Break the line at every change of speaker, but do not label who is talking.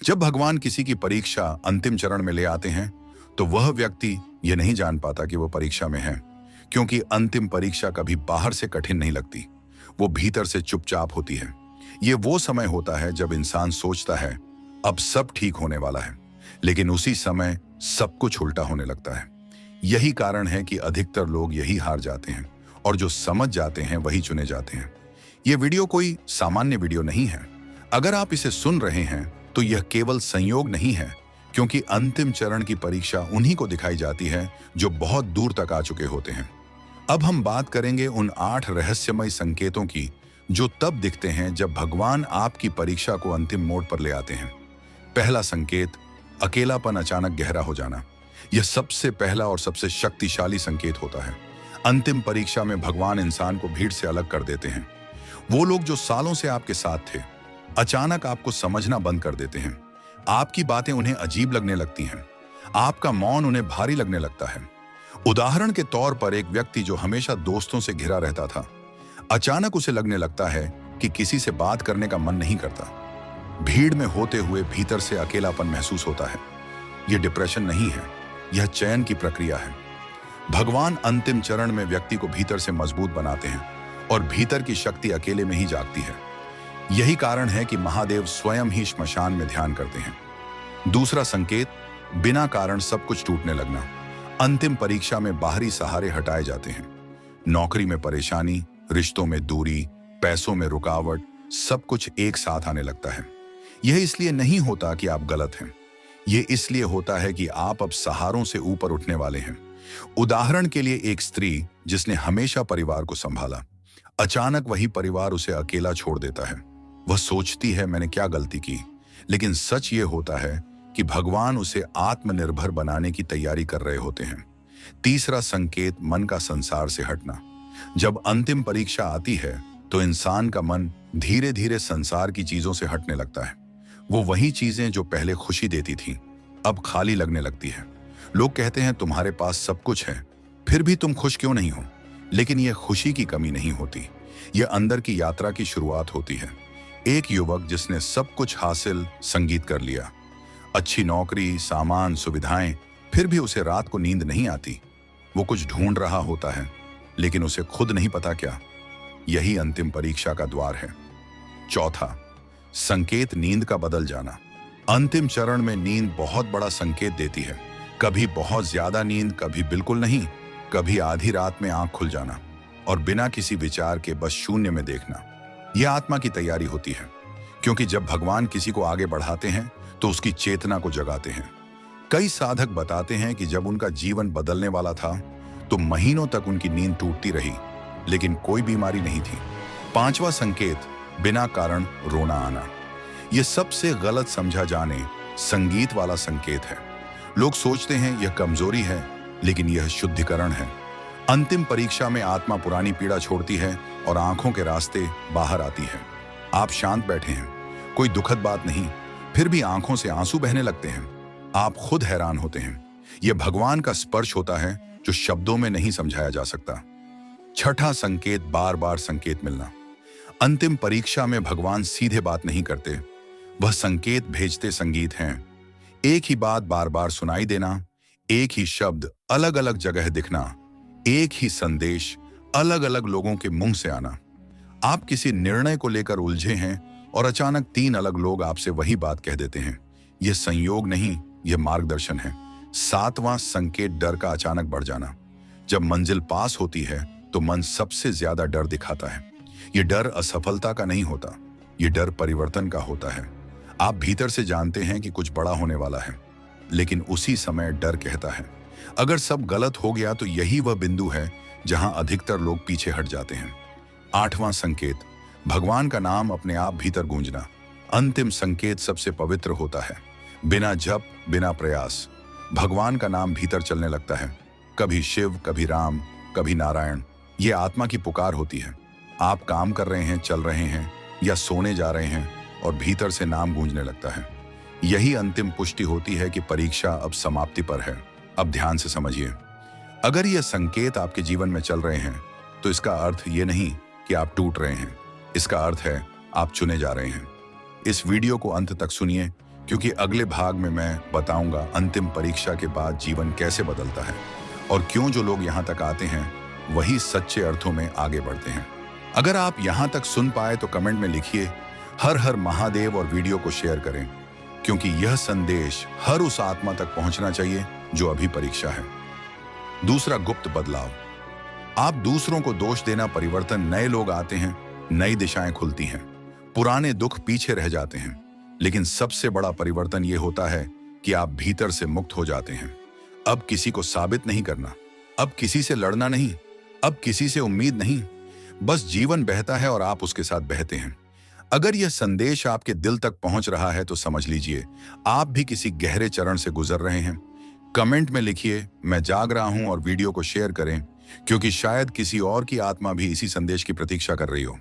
जब भगवान किसी की परीक्षा अंतिम चरण में ले आते हैं तो वह व्यक्ति यह नहीं जान पाता कि वह परीक्षा में है, क्योंकि अंतिम परीक्षा कभी बाहर से कठिन नहीं लगती, वो भीतर से चुपचाप होती है। ये वो समय होता है जब इंसान सोचता है अब सब ठीक होने वाला है, लेकिन उसी समय सब कुछ उल्टा होने लगता है। यही कारण है कि अधिकतर लोग यही हार जाते हैं और जो समझ जाते हैं वही चुने जाते हैं। यह वीडियो कोई सामान्य वीडियो नहीं है। अगर आप इसे सुन रहे हैं तो यह केवल संयोग नहीं है, क्योंकि अंतिम चरण की परीक्षा उन्हीं को दिखाई जाती है जो बहुत दूर तक आ चुके होते हैं। अब हम बात करेंगे उन 8 रहस्यमय संकेतों की जो तब दिखते हैं जब भगवान आपकी परीक्षा को अंतिम मोड़ पर ले आते हैं। पहला संकेत, अकेलापन अचानक गहरा हो जाना। यह सबसे पहला और सबसे शक्तिशाली संकेत होता है। अंतिम परीक्षा में भगवान इंसान को भीड़ से अलग कर देते हैं। वो लोग जो सालों से आपके साथ थे अचानक आपको समझना बंद कर देते हैं। आपकी बातें उन्हें अजीब लगने लगती हैं, आपका मौन उन्हें भारी लगने लगता है। उदाहरण के तौर पर एक व्यक्ति जो हमेशा दोस्तों से घिरा रहता था, अचानक उसे लगने लगता है कि किसी से बात करने का मन नहीं करता। भीड़ में होते हुए भीतर से अकेलापन महसूस होता है। यह डिप्रेशन नहीं है, यह चयन की प्रक्रिया है। भगवान अंतिम चरण में व्यक्ति को भीतर से मजबूत बनाते हैं और भीतर की शक्ति अकेले में ही जागती है। यही कारण है कि महादेव स्वयं ही श्मशान में ध्यान करते हैं। दूसरा संकेत, बिना कारण सब कुछ टूटने लगना। अंतिम परीक्षा में बाहरी सहारे हटाए जाते हैं। नौकरी में परेशानी, रिश्तों में दूरी, पैसों में रुकावट, सब कुछ एक साथ आने लगता है। यह इसलिए नहीं होता कि आप गलत हैं, यह इसलिए होता है कि आप अब सहारों से ऊपर उठने वाले हैं। उदाहरण के लिए एक स्त्री जिसने हमेशा परिवार को संभाला, अचानक वही परिवार उसे अकेला छोड़ देता है। वह सोचती है मैंने क्या गलती की, लेकिन सच ये होता है कि भगवान उसे आत्मनिर्भर बनाने की तैयारी कर रहे होते हैं। तीसरा संकेत, मन का संसार से हटना। जब अंतिम परीक्षा आती है तो इंसान का मन धीरे धीरे संसार की चीजों से हटने लगता है। वो वही चीजें जो पहले खुशी देती थीं अब खाली लगने लगती है। लोग कहते हैं तुम्हारे पास सब कुछ है, फिर भी तुम खुश क्यों नहीं हो? लेकिन यह खुशी की कमी नहीं होती, यह अंदर की यात्रा की शुरुआत होती है। एक युवक जिसने सब कुछ हासिल संगीत कर लिया, अच्छी नौकरी, सामान, सुविधाएं, फिर भी उसे रात को नींद नहीं आती। वो कुछ ढूंढ रहा होता है, लेकिन उसे खुद नहीं पता क्या। यही अंतिम परीक्षा का द्वार है। चौथा संकेत, नींद का बदल जाना। अंतिम चरण में नींद बहुत बड़ा संकेत देती है। कभी बहुत ज्यादा नींद, कभी बिल्कुल नहीं, कभी आधी रात में आंख खुल जाना और बिना किसी विचार के बस शून्य में देखना। यह आत्मा की तैयारी होती है, क्योंकि जब भगवान किसी को आगे बढ़ाते हैं तो उसकी चेतना को जगाते हैं। कई साधक बताते हैं कि जब उनका जीवन बदलने वाला था तो महीनों तक उनकी नींद टूटती रही, लेकिन कोई बीमारी नहीं थी। पांचवा संकेत, बिना कारण रोना आना। यह सबसे गलत समझा जाने संगीत वाला संकेत है। लोग सोचते हैं यह कमजोरी है, लेकिन यह शुद्धिकरण है। अंतिम परीक्षा में आत्मा पुरानी पीड़ा छोड़ती है और आंखों के रास्ते बाहर आती है। आप शांत बैठे हैं, कोई दुखद बात नहीं, फिर भी आंखों से आंसू बहने लगते हैं। आप खुद हैरान होते हैं। यह भगवान का स्पर्श होता है जो शब्दों में नहीं समझाया जा सकता। छठा संकेत, बार बार संकेत मिलना। अंतिम परीक्षा में भगवान सीधे बात नहीं करते, वह संकेत भेजते संगीत हैं। एक ही बात बार बार सुनाई देना, एक ही शब्द अलग अलग जगह दिखना, एक ही संदेश अलग अलग लोगों के मुंह से आना। आप किसी निर्णय को लेकर उलझे हैं और अचानक 3 अलग लोग आपसे वही बात कह देते हैं। यह संयोग नहीं, यह मार्गदर्शन है। सातवां संकेत, डर का अचानक बढ़ जाना। जब मंजिल पास होती है तो मन सबसे ज्यादा डर दिखाता है। यह डर असफलता का नहीं होता, यह डर परिवर्तन का होता है। आप भीतर से जानते हैं कि कुछ बड़ा होने वाला है, लेकिन उसी समय डर कहता है अगर सब गलत हो गया तो यही वह बिंदु है जहां अधिकतर लोग पीछे हट जाते हैं। आठवां संकेत, भगवान का नाम अपने आप भीतर गूंजना। अंतिम संकेत सबसे पवित्र होता है। बिना जप, बिना प्रयास भगवान का नाम भीतर चलने लगता है। कभी शिव, कभी राम, कभी नारायण। ये आत्मा की पुकार होती है। आप काम कर रहे हैं, चल रहे हैं या सोने जा रहे हैं और भीतर से नाम गूंजने लगता है। यही अंतिम पुष्टि होती है कि परीक्षा अब समाप्ति पर है। अब ध्यान से समझिए, अगर यह संकेत आपके जीवन में चल रहे हैं तो इसका अर्थ ये नहीं कि आप टूट रहे हैं, इसका अर्थ है आप चुने जा रहे हैं। इस वीडियो को अंत तक सुनिए, क्योंकि अगले भाग में मैं बताऊंगा अंतिम परीक्षा के बाद जीवन कैसे बदलता है और क्यों जो लोग यहाँ तक आते हैं वही सच्चे अर्थों में आगे बढ़ते हैं। अगर आप यहाँ तक सुन पाए तो कमेंट में लिखिए हर हर महादेव और वीडियो को शेयर करें, क्योंकि यह संदेश हर उस आत्मा तक पहुंचना चाहिए जो अभी परीक्षा है। दूसरा, गुप्त बदलाव। आप दूसरों को दोष देना परिवर्तन, नए लोग आते हैं, नई दिशाएं खुलती हैं, पुराने दुख पीछे रह जाते हैं, लेकिन सबसे बड़ा परिवर्तन यह होता है कि आप भीतर से मुक्त हो जाते हैं। अब किसी को साबित नहीं करना, अब किसी से लड़ना नहीं, अब किसी से उम्मीद नहीं, बस जीवन बहता है और आप उसके साथ बहते हैं। अगर यह संदेश आपके दिल तक पहुंच रहा है तो समझ लीजिए आप भी किसी गहरे चरण से गुजर रहे हैं। कमेंट में लिखिए मैं जाग रहा हूं और वीडियो को शेयर करें, क्योंकि शायद किसी और की आत्मा भी इसी संदेश की प्रतीक्षा कर रही हो।